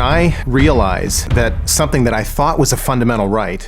I realize that something that I thought was a fundamental right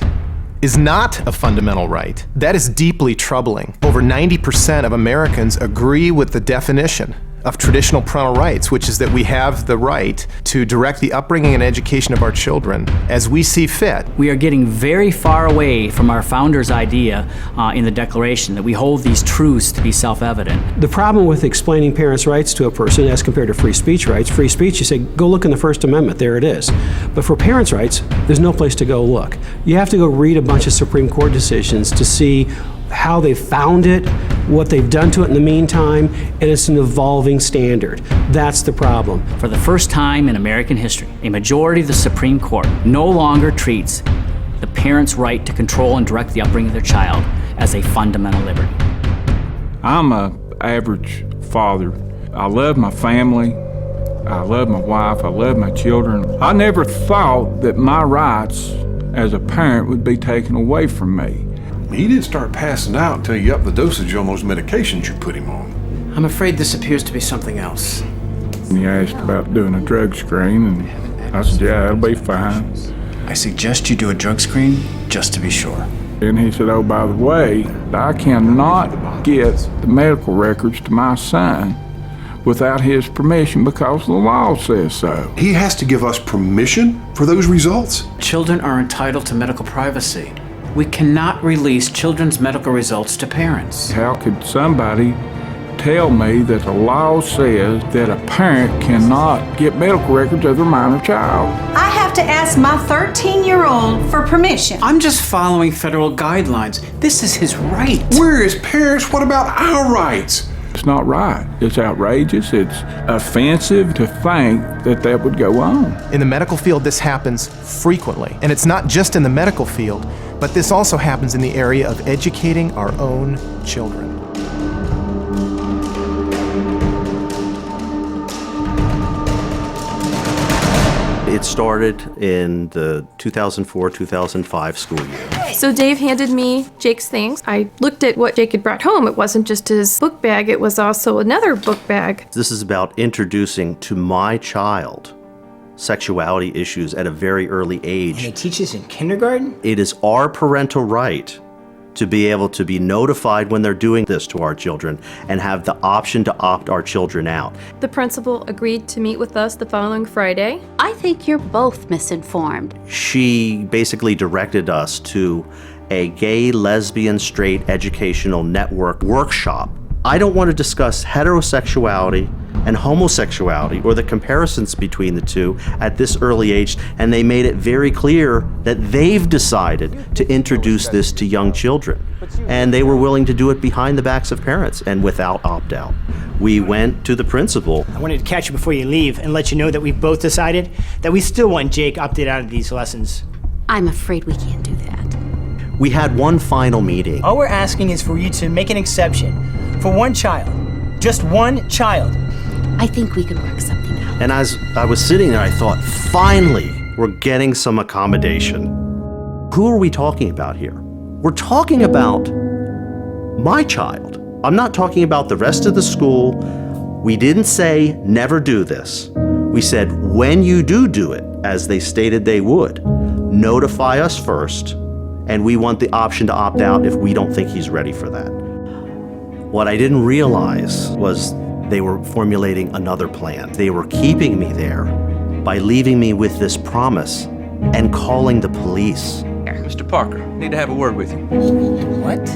is not a fundamental right, that is deeply troubling. Over 90% of Americans agree with the definition of traditional parental rights, which is that we have the right to direct the upbringing and education of our children as we see fit. We are getting very far away from our founders' idea in the Declaration that we hold these truths to be self-evident. The problem with explaining parents' rights to a person as compared to free speech rights, free speech, you say, go look in the First Amendment, there it is. But for parents' rights, there's no place to go look. You have to go read a bunch of Supreme Court decisions to see how they found it, what they've done to it in the meantime, and it's an evolving standard. That's the problem. For the first time in American history, a majority of the Supreme Court no longer treats the parent's right to control and direct the upbringing of their child as a fundamental liberty. I'm an average father. I love my family. I love my wife. I love my children. I never thought that my rights as a parent would be taken away from me. He didn't start passing out until you upped the dosage on those medications you put him on. I'm afraid this appears to be something else. He asked about doing a drug screen, and I said, yeah, that'll be fine. I suggest you do a drug screen just to be sure. And he said, oh, by the way, I cannot get the medical records to my son without his permission because the law says so. He has to give us permission for those results? Children are entitled to medical privacy. We cannot release children's medical results to parents. How could somebody tell me that the law says that a parent cannot get medical records of their minor child? I have to ask my 13-year-old for permission. I'm just following federal guidelines. This is his right. We're his parents. What about our rights? It's not right. It's outrageous. It's offensive to think that that would go on. In the medical field, this happens frequently. And it's not just in the medical field, but this also happens in the area of educating our own children. It started in the 2004-2005 school year. So Dave handed me Jake's things. I looked at what Jake had brought home. It wasn't just his book bag, it was also another book bag. This is about introducing to my child sexuality issues at a very early age. And they teach this in kindergarten? It is our parental right to be able to be notified when they're doing this to our children and have the option to opt our children out. The principal agreed to meet with us the following Friday. I think you're both misinformed. She basically directed us to a gay, lesbian, straight educational network workshop. I don't want to discuss heterosexuality and homosexuality or the comparisons between the two at this early age, and they made it very clear that they've decided to introduce this to young children, and they were willing to do it behind the backs of parents and without opt-out. We went to the principal. I wanted to catch you before you leave and let you know that we've both decided that we still want Jake opted out of these lessons. I'm afraid we can't do that. We had one final meeting. All we're asking is for you to make an exception for one child, just one child. I think we can work something out. And as I was sitting there, I thought, finally, we're getting some accommodation. Who are we talking about here? We're talking about my child. I'm not talking about the rest of the school. We didn't say never do this. We said when you do it, as they stated they would, notify us first, and we want the option to opt out if we don't think he's ready for that. What I didn't realize was they were formulating another plan. They were keeping me there by leaving me with this promise and calling the police. Mr. Parker, need to have a word with you. What?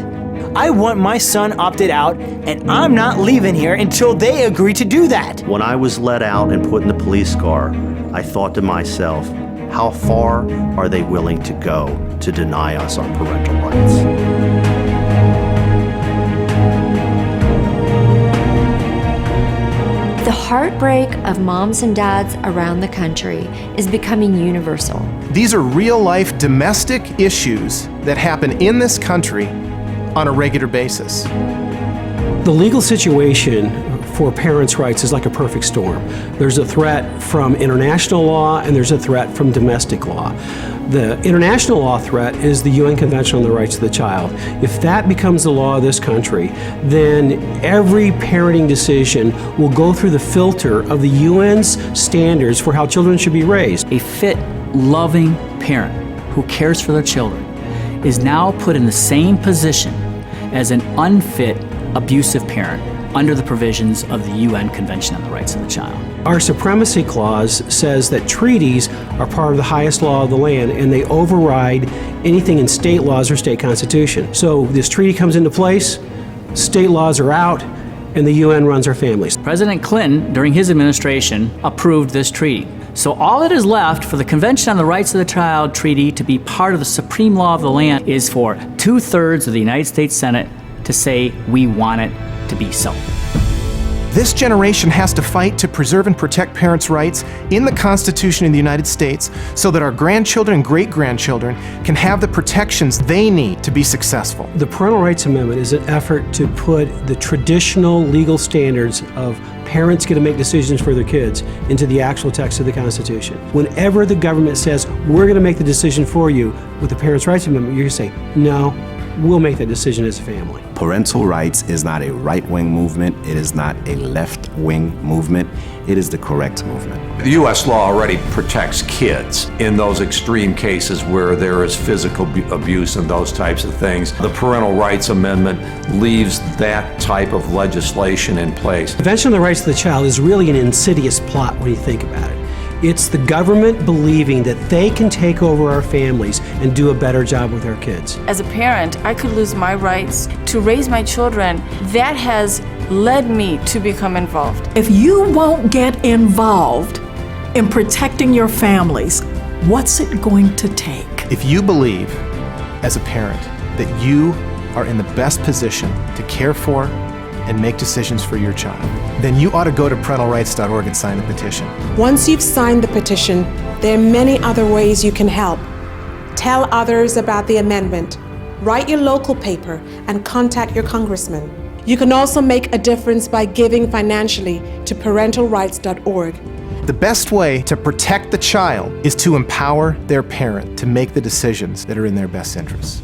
I want my son opted out, and I'm not leaving here until they agree to do that. When I was let out and put in the police car, I thought to myself, how far are they willing to go to deny us our parental rights? The heartbreak of moms and dads around the country is becoming universal. These are real-life domestic issues that happen in this country on a regular basis. The legal situation for parents' rights is like a perfect storm. There's a threat from international law and there's a threat from domestic law. The international law threat is the UN Convention on the Rights of the Child. If that becomes the law of this country, then every parenting decision will go through the filter of the UN's standards for how children should be raised. A fit, loving parent who cares for their children is now put in the same position as an unfit, abusive parent under the provisions of the UN Convention on the Rights of the Child. Our supremacy clause says that treaties are part of the highest law of the land and they override anything in state laws or state constitution. So this treaty comes into place, state laws are out, and the UN runs our families. President Clinton, during his administration, approved this treaty. So all that is left for the Convention on the Rights of the Child treaty to be part of the supreme law of the land is for 2/3 of the United States Senate to say we want it to be so. This generation has to fight to preserve and protect parents' rights in the Constitution of the United States so that our grandchildren and great-grandchildren can have the protections they need to be successful. The Parental Rights Amendment is an effort to put the traditional legal standards of parents get to make decisions for their kids into the actual text of the Constitution. Whenever the government says, we're going to make the decision for you with the Parents' Rights Amendment, you're going to say, no, we'll make that decision as a family. Parental rights is not a right-wing movement. It is not a left-wing movement. It is the correct movement. The U.S. law already protects kids in those extreme cases where there is physical abuse and those types of things. The Parental Rights Amendment leaves that type of legislation in place. The Convention on the Rights of the Child is really an insidious plot when you think about it. It's the government believing that they can take over our families and do a better job with our kids. As a parent, I could lose my rights to raise my children. That has led me to become involved. If you won't get involved in protecting your families, what's it going to take? If you believe, as a parent, that you are in the best position to care for and make decisions for your child, then you ought to go to parentalrights.org and sign the petition. Once you've signed the petition, there are many other ways you can help. Tell others about the amendment, write your local paper, and contact your congressman. You can also make a difference by giving financially to parentalrights.org. The best way to protect the child is to empower their parent to make the decisions that are in their best interests.